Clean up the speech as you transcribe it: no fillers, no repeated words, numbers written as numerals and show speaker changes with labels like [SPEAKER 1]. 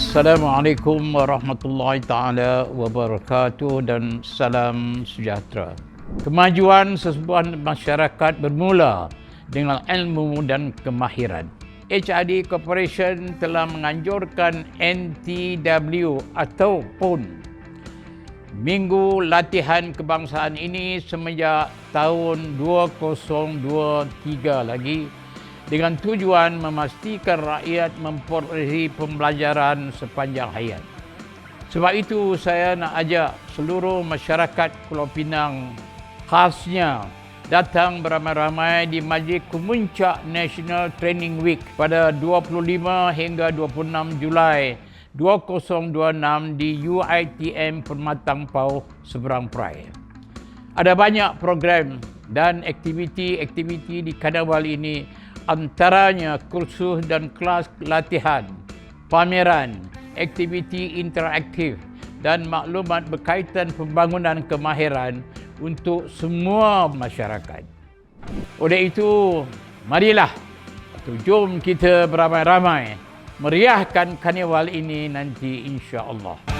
[SPEAKER 1] Assalamualaikum warahmatullahi taala wabarakatuh dan salam sejahtera. Kemajuan sesebuah masyarakat bermula dengan ilmu dan kemahiran. HRD Corporation telah menganjurkan NTW ataupun Minggu Latihan Kebangsaan ini semenjak tahun 2023 lagi, dengan tujuan memastikan rakyat memperolehi pembelajaran sepanjang hayat. Sebab itu saya nak ajak seluruh masyarakat Pulau Pinang khasnya datang beramai-ramai di Majlis Kemuncak National Training Week pada 25 hingga 26 Julai 2026 di UiTM Permatang Pauh, Seberang Perai. Ada banyak program dan aktiviti-aktiviti di karnaval ini, antaranya kursus dan kelas latihan, pameran, aktiviti interaktif dan maklumat berkaitan pembangunan kemahiran untuk semua masyarakat. Oleh itu, marilah jom kita beramai-ramai meriahkan karnival ini nanti insya-Allah.